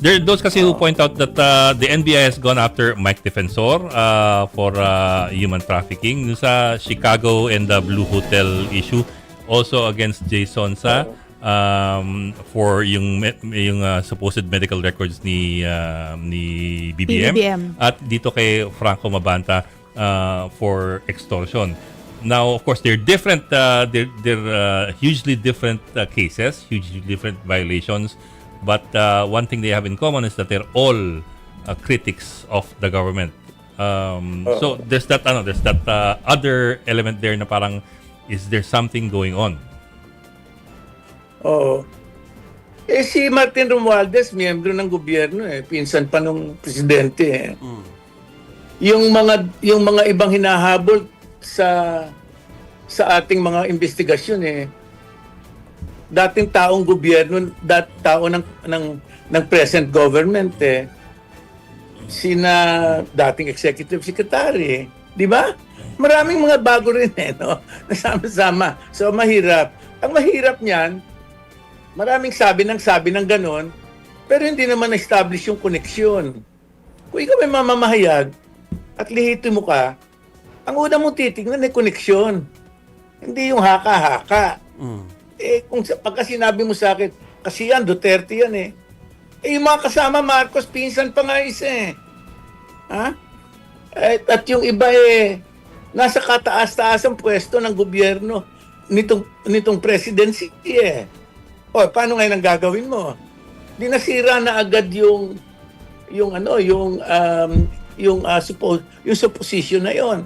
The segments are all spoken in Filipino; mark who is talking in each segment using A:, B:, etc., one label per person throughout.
A: There are those kasi who point out that the NBI has gone after Mike Defensor for human trafficking. Yung sa Chicago and the Blue Hotel issue. Also against Jason Sa for yung supposed medical records ni BBM. At dito kay Franco Mabanta for extortion. Now, of course, they're different. They're hugely different cases, hugely different violations. But one thing they have in common is that they're all critics of the government. So there's that other element there na parang, is there something going on?
B: Oo. Si Martin Romualdez, miyembro ng gobyerno pinsan pa nung presidente Yung mga ibang hinahabol sa ating mga investigasyon dating taong gobyerno, tao ng present government sina dating executive secretary, di ba? Maraming mga bago rin no? Nasama-sama. So mahirap. Ang mahirap niyan, maraming sabi ng ganon, pero hindi naman na-establish yung koneksyon. Kung ikaw may mamamahayag at lihito mo ka, ang una mong titignan ay koneksyon. Hindi yung haka-haka. Pagka sinabi mo sa akin, kasi yan, Duterte yan yung mga kasama Marcos, pinsan pa nga isa Ha? At yung iba nasa kataas-taas ang pwesto ng gobyerno nitong presidency paano ngayon ang gagawin mo? Di nasira na agad yung supposition na yon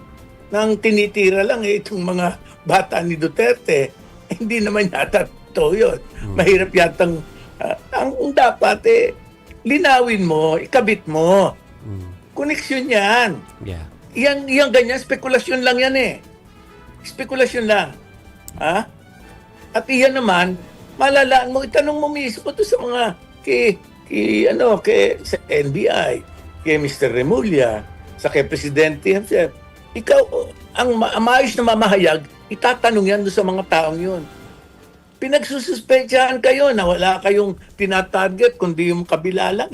B: nang tinitira lang itong mga bata ni Duterte. Hindi naman yata totoo yun. Mahirap yatang ang dapat linawin mo, ikabit mo. Koneksyon yan.
C: Yeah.
B: Yan ganyan, spekulasyon lang yan Spekulasyon lang. Ha? At iyan naman, malalaan mo, itanong mo mismo to sa mga sa NBI, kay Mr. Remulla, sa kay Presidente himself. Ikaw, ang maayos na mamahayag, itatanong yan doon sa mga taong yun. Pinagsususpetsahan kayo na wala kayong tinatarget kundi yung kabila lang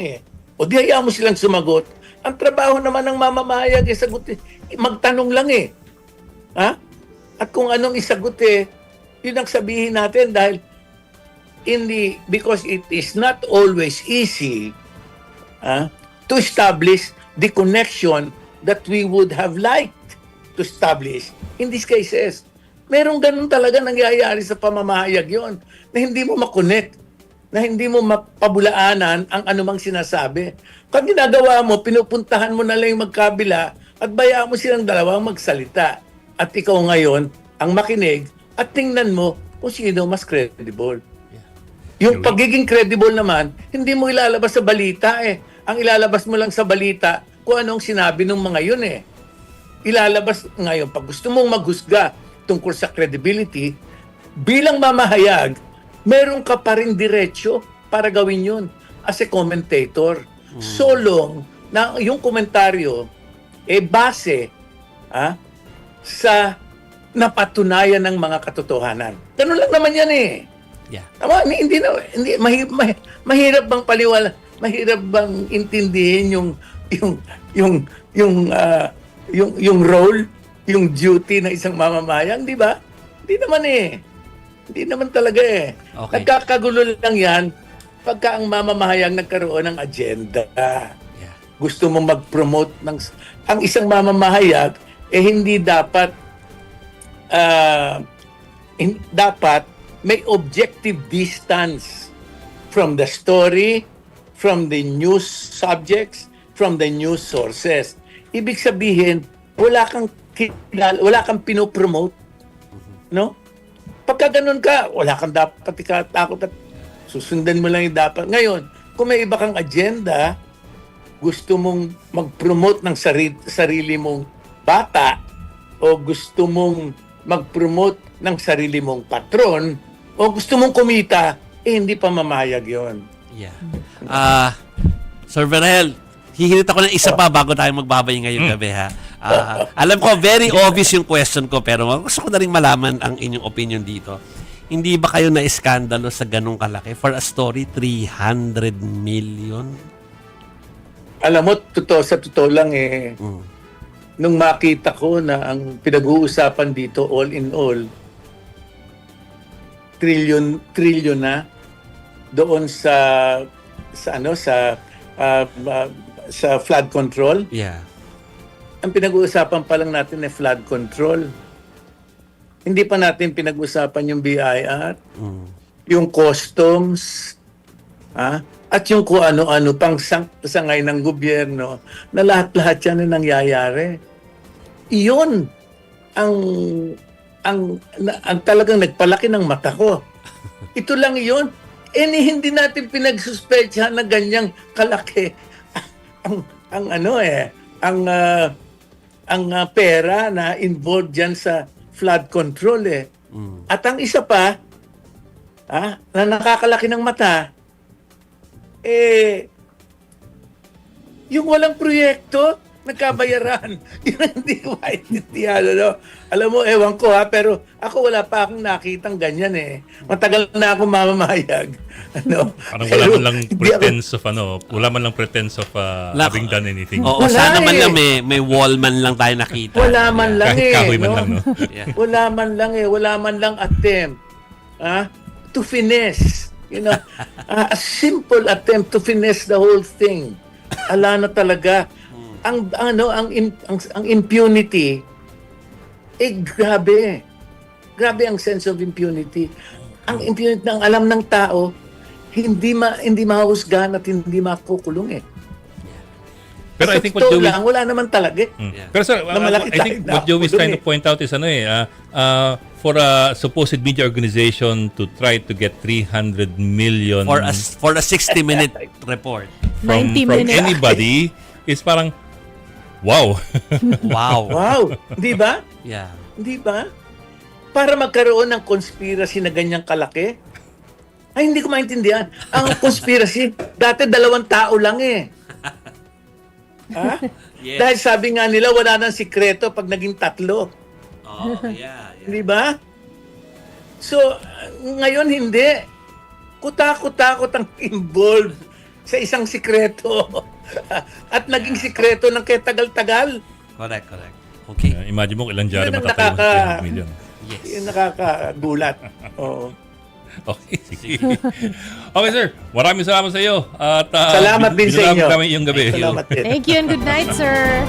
B: O di hayaan mo silang sumagot. Ang trabaho naman ng mamamahayag sagutin, magtanong lang Ha? At kung anong isagot yun ang sabihin natin dahil because it is not always easy to establish the connection that we would have liked to establish in these cases. Merong ganun talaga nangyayari sa pamamahayag yon na hindi mo makonect, na hindi mo mapabulaanan ang anumang sinasabi. Pag ginagawa mo, pinupuntahan mo na lang yung magkabila at bayaan mo silang dalawang magsalita. At ikaw ngayon ang makinig at tingnan mo kung sino mas credible. Yung pagiging credible naman, hindi mo ilalabas sa balita Ang ilalabas mo lang sa balita kung anong sinabi ng mga yun Ilalabas ngayon, pag gusto mong maghusga tungkol sa credibility, bilang mamahayag, meron ka pa rin diretsyo para gawin yun as a commentator. So long na yung komentaryo base sa napatunayan ng mga katotohanan. Ganun lang naman yan
C: Yeah.
B: Tama, hindi mahirap bang paliwala, mahirap bang intindihin yung role, yung duty ng isang mamamahayag, di ba? Hindi naman Hindi naman talaga
C: Okay.
B: Nagkakagulo lang yan pagka ang mamamahayag nagkaroon ng agenda.
C: Yeah.
B: Gusto mo mag-promote ang isang mamamahayag, hindi dapat dapat may objective distance from the story, from the news subjects, from the news sources. Ibig sabihin, wala kang pinopromote, no? Pagka ganun ka, wala kang dapat ikatakot at susundan mo lang yung dapat. Ngayon, kung may iba kang agenda, gusto mong mag-promote ng sarili mong bata o gusto mong mag-promote ng sarili mong patron o gusto mong kumita, hindi pa mamahayag yon.
C: Yeah. Sir Verhel, hihinit ako ng isa pa bago tayo magbabay ngayong gabi alam ko, very obvious yung question ko, pero gusto ko na rin malaman ang inyong opinion dito. Hindi ba kayo na-iskandalo sa ganung kalaki? For a story, 300 million
B: Alam mo, sa totoo lang nung makita ko na ang pinag-uusapan dito all in all, trillion na doon sa flood control.
C: Yeah.
B: Ang pinag-uusapan pa lang natin ay flood control. Hindi pa natin pinag-usapan yung BIR, yung customs, at yung kung ano-ano pang sangay ng gobyerno na lahat-lahat yan na nangyayari. Iyon ang talagang nagpalaki ng mata ko. Ito lang iyon. Hindi natin pinagsuspetsahan na ganyang kalaki ang pera na involved dyan sa flood control At ang isa pa, na nakakalaki ng mata, yung walang proyekto, nagkabayaran. Yung hindi maintindihan, no? Alam mo, ewan ko pero ako wala pa akong nakitang ganyan Matagal na akong mamamayag.
A: Parang wala man lang pretense of having done anything.
C: Oo, sana man lang may wall man lang tayo nakita.
B: Wala man lang
A: Kahit kahoy man
B: no?
A: lang, no?
C: Yeah.
B: Wala man lang wala man lang attempt to finesse. A simple attempt to finesse the whole thing. Ala na talaga. Ang impunity grabe. Grabe ang sense of impunity. Ang impunity ng alam ng tao hindi mahusgahan at hindi makukulong
A: Pero I
B: Sa
A: think what
B: totoo
A: Joey
B: lang, wala naman talaga
C: Yeah.
A: Pero sir,
B: Na malaki
A: I think
B: tayo
A: what Joey is
B: na-
A: trying to point out is for a supposed media organization to try to get 300 million
C: For a 60-minute report.
D: 90
A: from
D: minutes.
A: anybody is parang wow.
C: Wow.
B: Wow, di ba?
C: Yeah.
B: Di ba? Para magkaroon ng conspiracy na ganyang kalaki, ay hindi ko maintindihan. Ang conspiracy, dati 2 tao lang
C: Yes.
B: Dahil sabi nga nila, wala nang sikreto pag naging 3.
C: Oh, yeah.
B: Di ba? So, ngayon hindi. Kutakot ang involved sa isang sikreto. At naging sikreto ng kaya tagal-tagal.
C: Correct. Okay.
A: Imagine mo ilang dyari
B: Yun ang
A: matatay yung 300 million.
C: Yes.
B: Yung nakakagulat. Oo.
A: Okay, sige. Okay, sir. Maraming salamat sa iyo. At
B: Salamat din sa
A: binulabog
B: inyo.
A: kami yung gabi.
B: Salamat din.
D: Thank you and good night, sir.